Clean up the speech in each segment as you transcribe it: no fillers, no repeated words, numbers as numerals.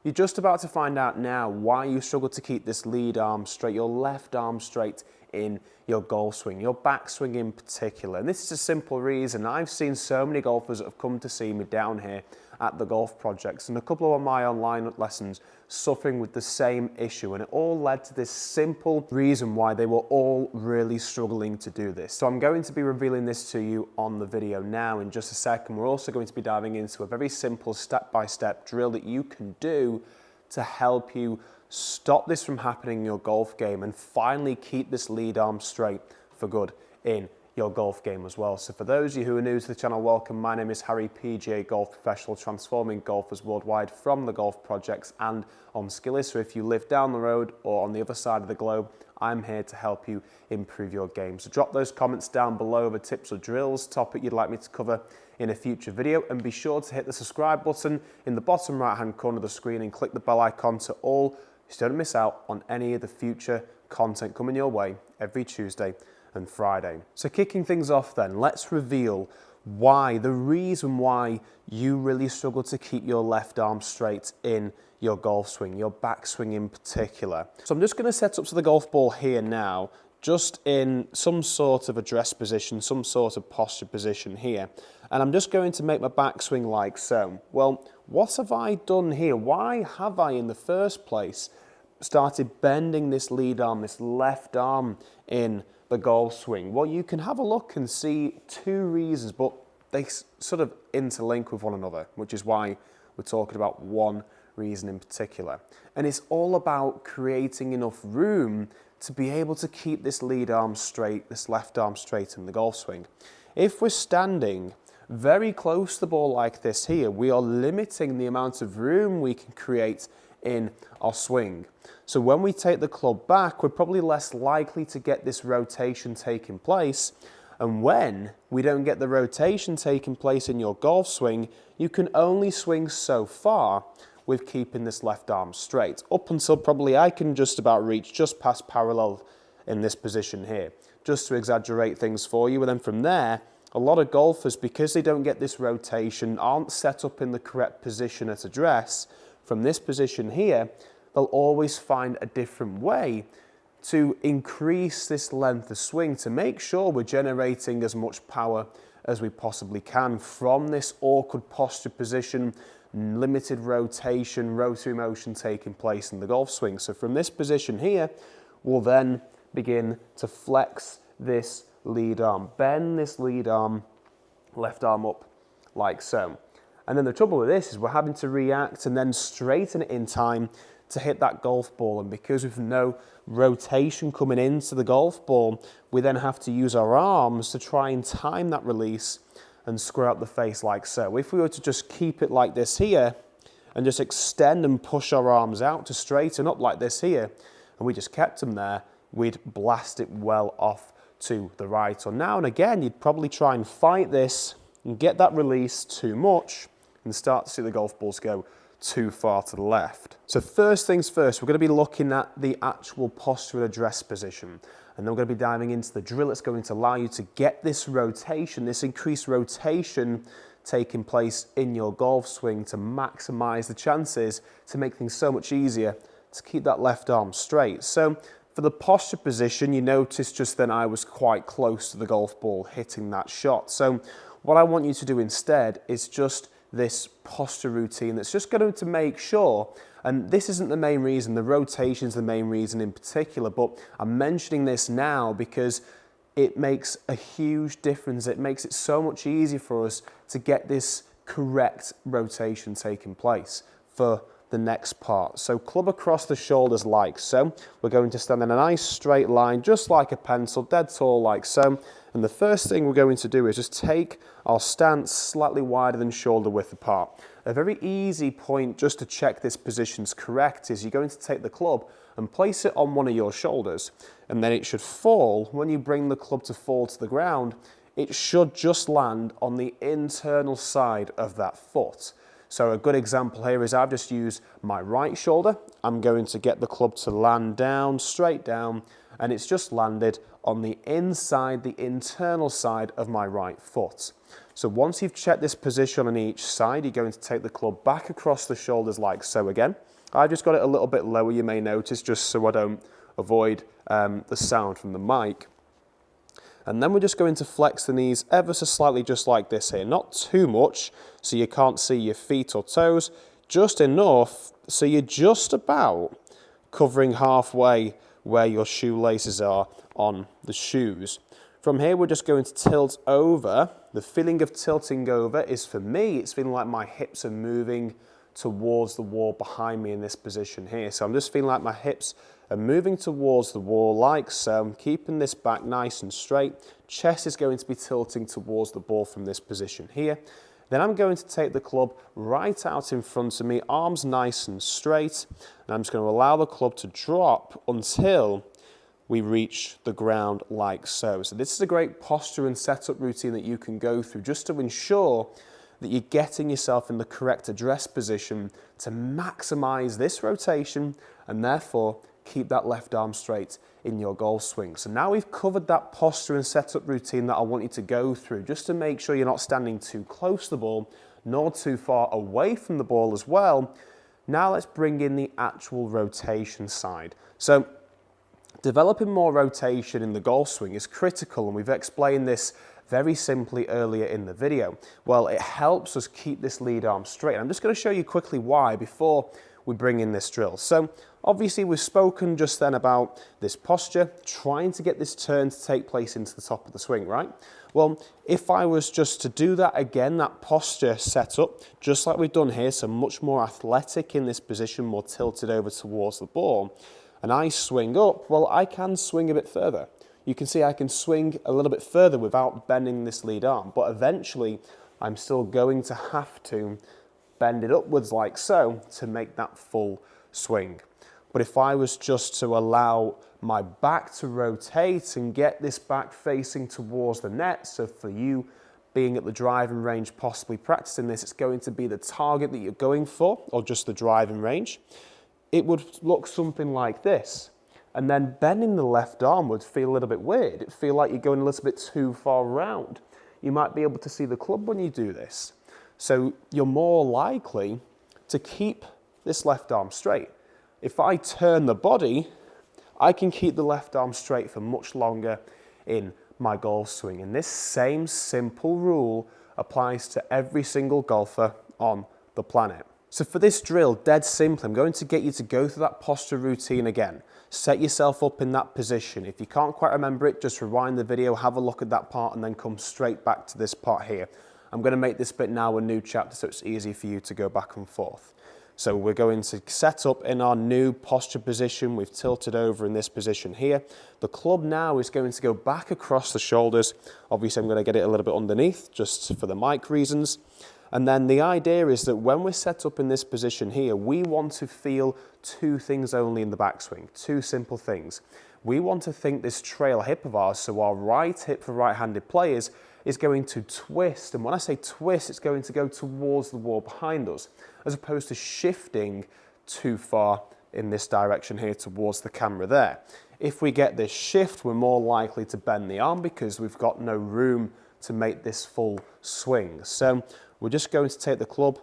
You're just about to find out now why you struggle to keep this lead arm straight, your left arm straight in your golf swing, your backswing in particular. And this is a simple reason. I've seen so many golfers that have come to see me down here at the golf projects and a couple of my online lessons suffering with the same issue, and it all led to this simple reason why they were all really struggling to do this. So I'm going to be revealing this to you on the video now in just a second. We're also going to be diving into a very simple step-by-step drill that you can do to help you stop this from happening in your golf game and finally keep this lead arm straight for good in your golf game as well. So for those of you who are new to the channel, welcome. My name is Harry, PGA golf professional, transforming golfers worldwide from the golf projects and on Skilly. So if you live down the road or on the other side of the globe, I'm here to help you improve your game. So drop those comments down below the tips or drills, topic you'd like me to cover in a future video, and be sure to hit the subscribe button in the bottom right hand corner of the screen and click the bell icon to all so you don't miss out on any of the future content coming your way every Tuesday and Friday. So kicking things off then, let's reveal the reason why you really struggle to keep your left arm straight in your golf swing, your backswing in particular. So I'm just going to set up to the golf ball here now, just in some sort of address position, some sort of posture position here. And I'm just going to make my backswing like so. Well, what have I done here? Why have I in the first place started bending this lead arm, this left arm in the golf swing? Well, you can have a look and see two reasons, but they sort of interlink with one another, which is why we're talking about one reason in particular. And it's all about creating enough room to be able to keep this lead arm straight, this left arm straight in the golf swing. If we're standing very close to the ball like this here, we are limiting the amount of room we can create in our swing. So when we take the club back, we're probably less likely to get this rotation taking place. And when we don't get the rotation taking place in your golf swing, you can only swing so far with keeping this left arm straight, up until probably I can just about reach just past parallel in this position here, just to exaggerate things for you. And then from there, a lot of golfers, because they don't get this rotation, aren't set up in the correct position at address, from this position here, they'll always find a different way to increase this length of swing to make sure we're generating as much power as we possibly can from this awkward posture position, limited rotation, rotary motion taking place in the golf swing. So from this position here, we'll then begin to flex this lead arm, bend this lead arm, left arm up like so. And then the trouble with this is we're having to react and then straighten it in time to hit that golf ball. And because we've no rotation coming into the golf ball, we then have to use our arms to try and time that release and square up the face like so. If we were to just keep it like this here and just extend and push our arms out to straighten up like this here, and we just kept them there, we'd blast it well off to the right. Or now and again, you'd probably try and fight this and get that release too much and start to see the golf balls go too far to the left. So first things first, we're going to be looking at the actual posture and address position. And then we're going to be diving into the drill that's going to allow you to get this rotation, this increased rotation taking place in your golf swing to maximize the chances to make things so much easier to keep that left arm straight. So for the posture position, you notice just then I was quite close to the golf ball hitting that shot. So what I want you to do instead is just this posture routine that's just going to make sure, and this isn't the main reason, the rotation is the main reason in particular, but I'm mentioning this now because it makes a huge difference. It makes it so much easier for us to get this correct rotation taking place for the next part. So club across the shoulders like so. We're going to stand in a nice straight line, just like a pencil, dead tall like so. And the first thing we're going to do is just take our stance slightly wider than shoulder width apart. A very easy point just to check this position's correct is you're going to take the club and place it on one of your shoulders. And then it should fall, when you bring the club to fall to the ground, it should just land on the internal side of that foot. So a good example here is I've just used my right shoulder. I'm going to get the club to land down, straight down, and it's just landed on the inside, the internal side of my right foot. So once you've checked this position on each side, you're going to take the club back across the shoulders like so again. I've just got it a little bit lower, you may notice, just so I don't avoid the sound from the mic. And then we're just going to flex the knees ever so slightly, just like this here. Not too much, so you can't see your feet or toes, just enough so you're just about covering halfway where your shoelaces are on the shoes. From here, we're just going to tilt over. The feeling of tilting over is, for me, it's feeling like my hips are moving towards the wall behind me in this position here. So I'm just feeling like my hips are moving towards the wall like so. I'm keeping this back nice and straight. Chest is going to be tilting towards the ball from this position here. Then I'm going to take the club right out in front of me, arms nice and straight, and I'm just going to allow the club to drop until we reach the ground like so. So this is a great posture and setup routine that you can go through just to ensure that you're getting yourself in the correct address position to maximize this rotation and therefore keep that left arm straight in your golf swing. So now we've covered that posture and setup routine that I want you to go through just to make sure you're not standing too close to the ball nor too far away from the ball as well. Now let's bring in the actual rotation side. So developing more rotation in the golf swing is critical, and we've explained this very simply earlier in the video. Well, it helps us keep this lead arm straight. I'm just going to show you quickly why before we bring in this drill. So obviously we've spoken just then about this posture, trying to get this turn to take place into the top of the swing, right? Well, if I was just to do that again, that posture setup, just like we've done here, so much more athletic in this position, more tilted over towards the ball, and I swing up, well, I can swing a bit further. You can see I can swing a little bit further without bending this lead arm, but eventually I'm still going to have to bend it upwards like so to make that full swing. But if I was just to allow my back to rotate and get this back facing towards the net, so for you being at the driving range, possibly practicing this, it's going to be the target that you're going for, or just the driving range, it would look something like this. And then bending the left arm would feel a little bit weird. It'd feel like you're going a little bit too far around. You might be able to see the club when you do this. So you're more likely to keep this left arm straight. If I turn the body, I can keep the left arm straight for much longer in my golf swing. And this same simple rule applies to every single golfer on the planet. So for this drill, dead simply, I'm going to get you to go through that posture routine again. Set yourself up in that position. If you can't quite remember it, just rewind the video, have a look at that part, and then come straight back to this part here. I'm going to make this bit now a new chapter so it's easy for you to go back and forth. So we're going to set up in our new posture position. We've tilted over in this position here. The club now is going to go back across the shoulders. Obviously, I'm going to get it a little bit underneath just for the mic reasons. And then the idea is that when we're set up in this position here, we want to feel two things only in the backswing, two simple things. We want to think this trail hip of ours, so our right hip for right-handed players, is going to twist. And when I say twist, it's going to go towards the wall behind us, as opposed to shifting too far in this direction here towards the camera there. If we get this shift, we're more likely to bend the arm because we've got no room to make this full swing. So we're just going to take the club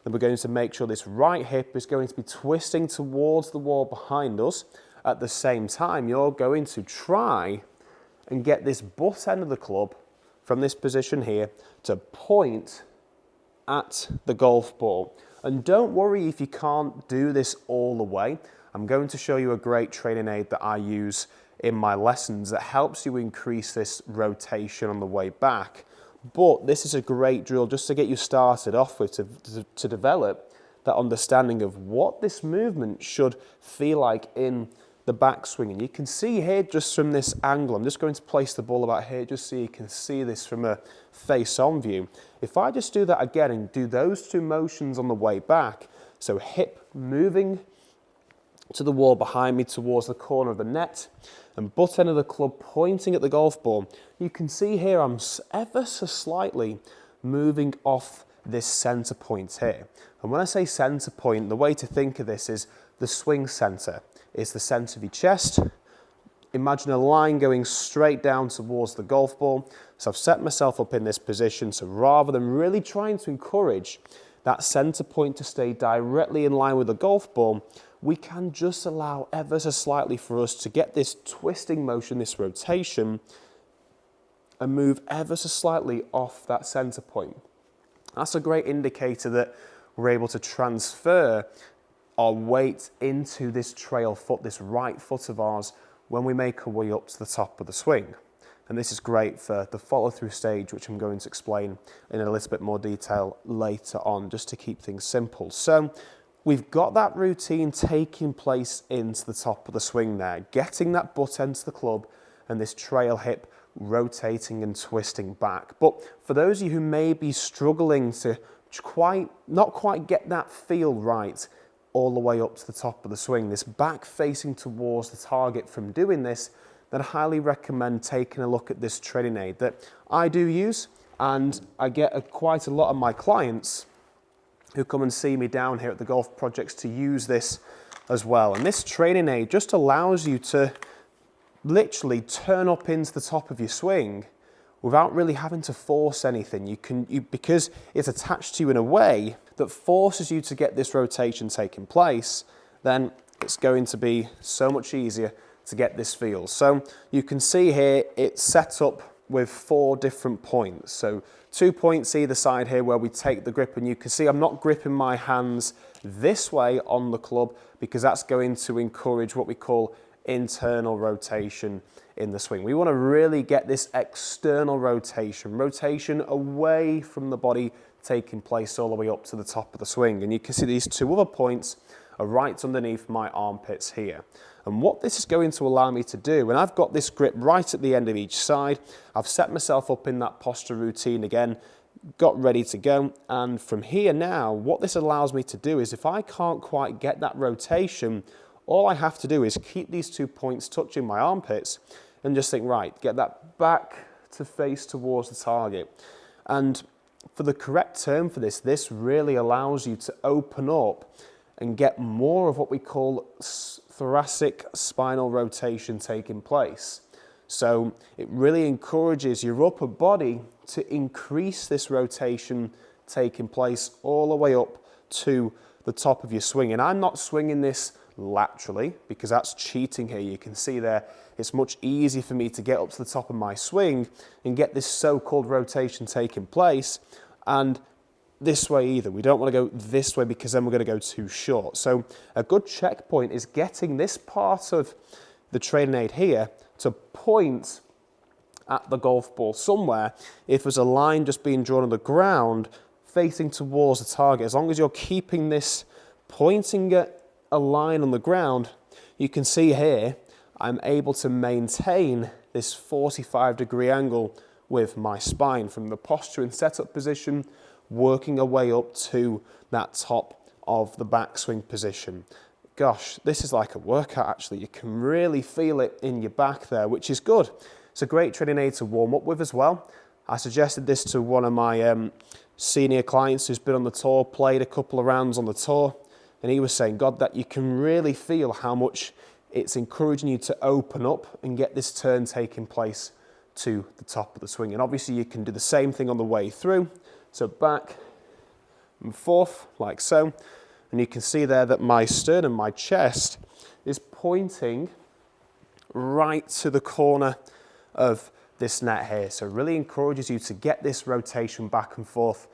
and we're going to make sure this right hip is going to be twisting towards the wall behind us. At the same time, you're going to try and get this butt end of the club from this position here to point at the golf ball. And don't worry if you can't do this all the way. I'm going to show you a great training aid that I use in my lessons that helps you increase this rotation on the way back. But this is a great drill just to get you started off with, to develop that understanding of what this movement should feel like in the backswing. And you can see here just from this angle, I'm just going to place the ball about here just so you can see this from a face-on view. If I just do that again and do those two motions on the way back, so hip moving to the wall behind me towards the corner of the net and butt end of the club pointing at the golf ball, you can see here I'm ever so slightly moving off this center point here. And when I say center point, the way to think of this is the swing center is the center of your chest. Imagine a line going straight down towards the golf ball. So I've set myself up in this position. So rather than really trying to encourage that center point to stay directly in line with the golf ball, we can just allow ever so slightly for us to get this twisting motion, this rotation, and move ever so slightly off that center point. That's a great indicator that we're able to transfer our weight into this trail foot, this right foot of ours, when we make our way up to the top of the swing. And this is great for the follow-through stage, which I'm going to explain in a little bit more detail later on, just to keep things simple. So we've got that routine taking place into the top of the swing there, getting that butt end to the club and this trail hip rotating and twisting back. But for those of you who may be struggling to not quite get that feel right all the way up to the top of the swing, this back facing towards the target from doing this, then I highly recommend taking a look at this training aid that I do use, and I get quite a lot of my clients who come and see me down here at the Golf Projects to use this as well. And this training aid just allows you to literally turn up into the top of your swing without really having to force anything. Because it's attached to you in a way that forces you to get this rotation taking place, then it's going to be so much easier to get this feel. So you can see here it's set up with 4 different points. So 2 points either side here where we take the grip, and you can see I'm not gripping my hands this way on the club because that's going to encourage what we call internal rotation in the swing. We want to really get this external rotation away from the body taking place all the way up to the top of the swing. And you can see these 2 other points are right underneath my armpits here. And what this is going to allow me to do, and I've got this grip right at the end of each side, I've set myself up in that posture routine again, got ready to go, and from here now, what this allows me to do is if I can't quite get that rotation, all I have to do is keep these 2 points touching my armpits and just think, right, get that back to face towards the target. And for the correct term for this, this really allows you to open up and get more of what we call thoracic spinal rotation taking place. So it really encourages your upper body to increase this rotation taking place all the way up to the top of your swing. And I'm not swinging this laterally because that's cheating here. You can see there, it's much easier for me to get up to the top of my swing and get this so-called rotation taking place. And this way either. We don't want to go this way because then we're going to go too short. So a good checkpoint is getting this part of the training aid here to point at the golf ball somewhere. If there's a line just being drawn on the ground facing towards the target, as long as you're keeping this pointing at a line on the ground, you can see here I'm able to maintain this 45-degree angle with my spine from the posture and setup position, working our way up to that top of the backswing position. Gosh, this is like a workout actually. You can really feel it in your back there, which is good. It's a great training aid to warm up with as well. I suggested this to one of my senior clients who's been on the tour, played a couple of rounds on the tour, and he was saying, God, that you can really feel how much it's encouraging you to open up and get this turn taking place to the top of the swing. And obviously you can do the same thing on the way through. So back and forth like so. And you can see there that my sternum, my chest, is pointing right to the corner of this net here. So it really encourages you to get this rotation back and forth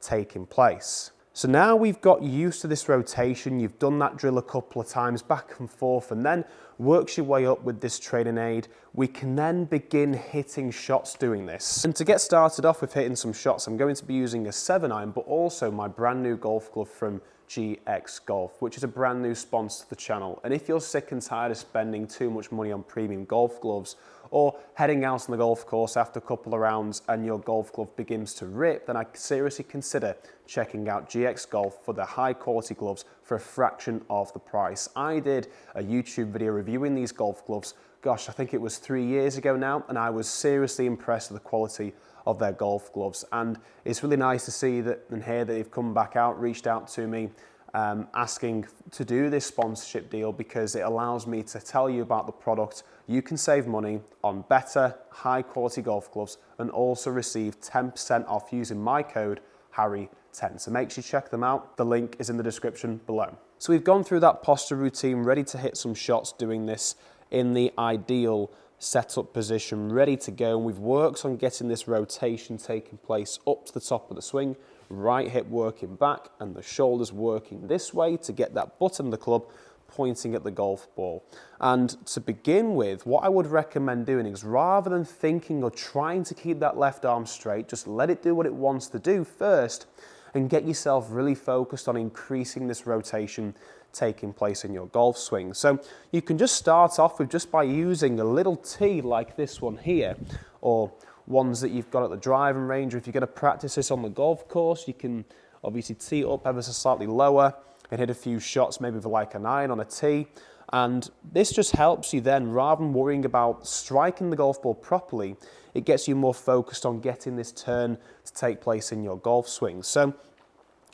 taking place. So now we've got used to this rotation, you've done that drill a couple of times back and forth and then works your way up with this training aid, we can then begin hitting shots doing this. And to get started off with hitting some shots, I'm going to be using a 7-iron, but also my brand new golf glove from GX Golf, which is a brand new sponsor to the channel. And if you're sick and tired of spending too much money on premium golf gloves or heading out on the golf course after a couple of rounds and your golf glove begins to rip, then I seriously consider checking out GX Golf for their high quality gloves for a fraction of the price. I did a YouTube video reviewing these golf gloves, gosh, I think it was 3 years ago now, and I was seriously impressed with the quality of their golf gloves. And it's really nice to see that and hear that they've come back out, reached out to me, asking to do this sponsorship deal because it allows me to tell you about the product. You can save money on better, high quality golf gloves and also receive 10% off using my code HARRY10. 10. So make sure you check them out. The link is in the description below. So we've gone through that posture routine, ready to hit some shots doing this in the ideal setup position, ready to go. And we've worked on getting this rotation taking place up to the top of the swing, right hip working back and the shoulders working this way to get that butt of the club pointing at the golf ball. And to begin with, what I would recommend doing is, rather than thinking or trying to keep that left arm straight, just let it do what it wants to do first and get yourself really focused on increasing this rotation taking place in your golf swing. So you can just start off with just by using a little tee like this one here, or ones that you've got at the driving range, or if you're going to practice this on the golf course, you can obviously tee it up ever so slightly lower and hit a few shots, maybe with like an iron on a tee. And this just helps you then, rather than worrying about striking the golf ball properly, it gets you more focused on getting this turn to take place in your golf swing. So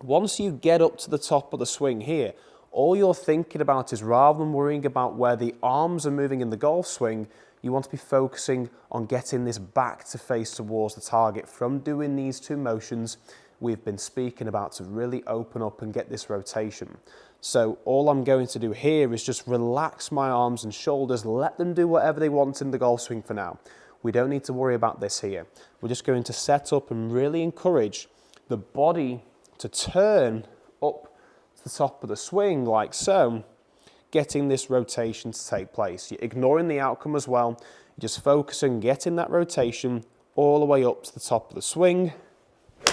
once you get up to the top of the swing here, all you're thinking about is, rather than worrying about where the arms are moving in the golf swing, you want to be focusing on getting this back to face towards the target from doing these two motions we've been speaking about to really open up and get this rotation. So all I'm going to do here is just relax my arms and shoulders, let them do whatever they want in the golf swing for now. We don't need to worry about this here. We're just going to set up and really encourage the body to turn up to the top of the swing like so, getting this rotation to take place. You're ignoring the outcome as well. You're just focusing on getting that rotation all the way up to the top of the swing,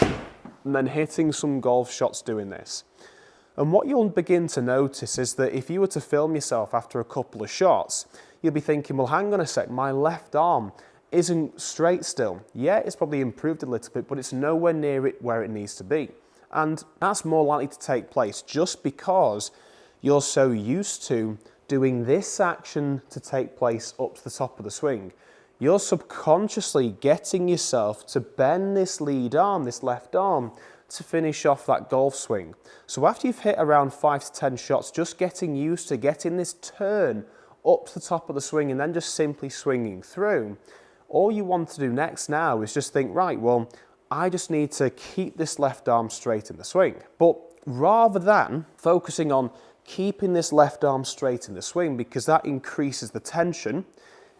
and then hitting some golf shots doing this. And what you'll begin to notice is that if you were to film yourself after a couple of shots, you'll be thinking, well, hang on a sec, my left arm isn't straight still. Yeah, it's probably improved a little bit, but it's nowhere near it where it needs to be. And that's more likely to take place just because you're so used to doing this action to take place up to the top of the swing. You're subconsciously getting yourself to bend this lead arm, this left arm, to finish off that golf swing. So after you've hit around 5 to 10 shots, just getting used to getting this turn up to the top of the swing and then just simply swinging through, all you want to do next now is just think, right, well, I just need to keep this left arm straight in the swing. But rather than focusing on keeping this left arm straight in the swing, because that increases the tension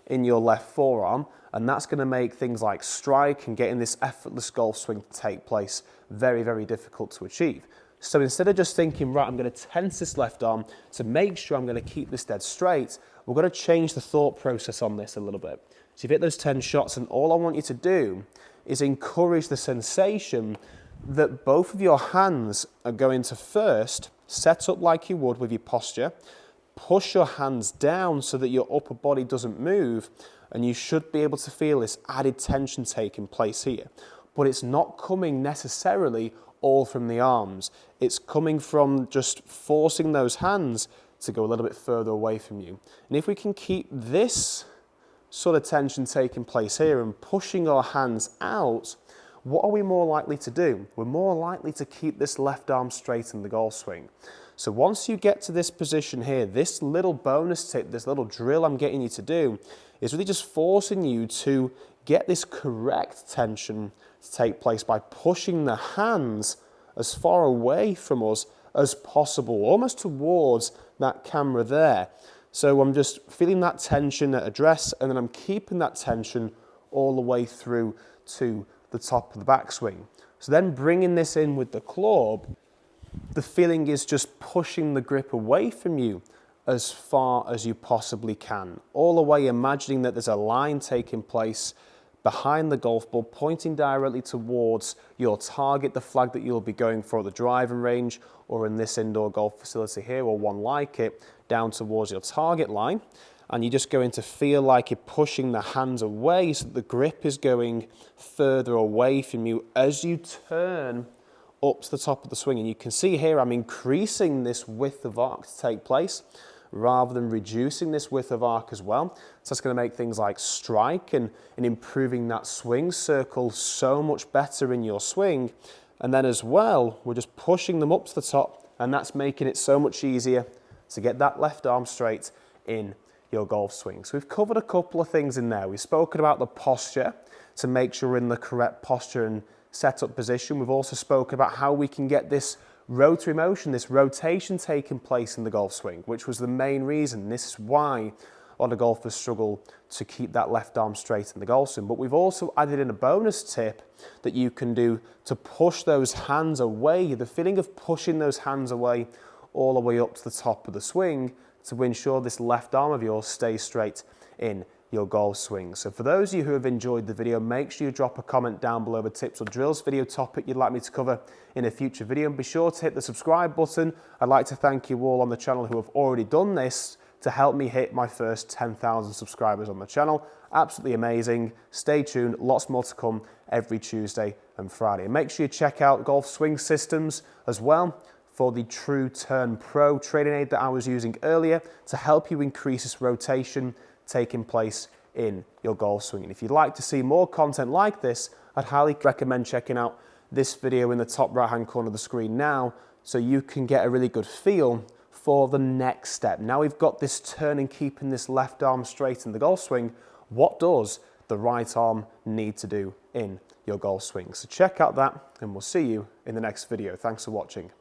in your left forearm, and that's going to make things like strike and getting this effortless golf swing to take place very, very difficult to achieve. So instead of just thinking, right, I'm going to tense this left arm to make sure I'm going to keep this dead straight, we're going to change the thought process on this a little bit. So you've hit those 10 shots, and all I want you to do is encourage the sensation that both of your hands are going to first set up like you would with your posture, push your hands down so that your upper body doesn't move, and you should be able to feel this added tension taking place here. But it's not coming necessarily all from the arms. It's coming from just forcing those hands to go a little bit further away from you. And if we can keep this sort of tension taking place here and pushing our hands out, what are we more likely to do? We're more likely to keep this left arm straight in the golf swing. So once you get to this position here, this little bonus tip, this little drill I'm getting you to do is really just forcing you to get this correct tension to take place by pushing the hands as far away from us as possible, almost towards that camera there. So I'm just feeling that tension at address, and then I'm keeping that tension all the way through to the top of the backswing. So then bringing this in with the club, the feeling is just pushing the grip away from you as far as you possibly can. All the way imagining that there's a line taking place behind the golf ball, pointing directly towards your target, the flag that you'll be going for at the driving range, or in this indoor golf facility here, or one like it, down towards your target line. And you're just going to feel like you're pushing the hands away so that the grip is going further away from you as you turn up to the top of the swing. And you can see here I'm increasing this width of arc to take place rather than reducing this width of arc as well. So that's going to make things like strike and improving that swing circle so much better in your swing. And then as well, we're just pushing them up to the top, and that's making it so much easier to get that left arm straight in your golf swing. So we've covered a couple of things in there. We've spoken about the posture to make sure we're in the correct posture and setup position. We've also spoken about how we can get this rotary motion, this rotation taking place in the golf swing, which was the main reason. This is why a lot of golfers struggle to keep that left arm straight in the golf swing. But we've also added in a bonus tip that you can do to push those hands away, the feeling of pushing those hands away all the way up to the top of the swing to ensure this left arm of yours stays straight in your golf swing. So for those of you who have enjoyed the video, make sure you drop a comment down below the tips or drills video topic you'd like me to cover in a future video, and be sure to hit the subscribe button. I'd like to thank you all on the channel who have already done this to help me hit my first 10,000 subscribers on the channel. Absolutely amazing. Stay tuned, lots more to come every Tuesday and Friday. And make sure you check out Golf Swing Systems as well for the True Turn Pro training aid that I was using earlier to help you increase this rotation taking place in your golf swing. And if you'd like to see more content like this, I'd highly recommend checking out this video in the top right hand corner of the screen now, so you can get a really good feel for the next step. Now we've got this turn and keeping this left arm straight in the golf swing, what does the right arm need to do in your golf swing? So check out that, and we'll see you in the next video. Thanks for watching.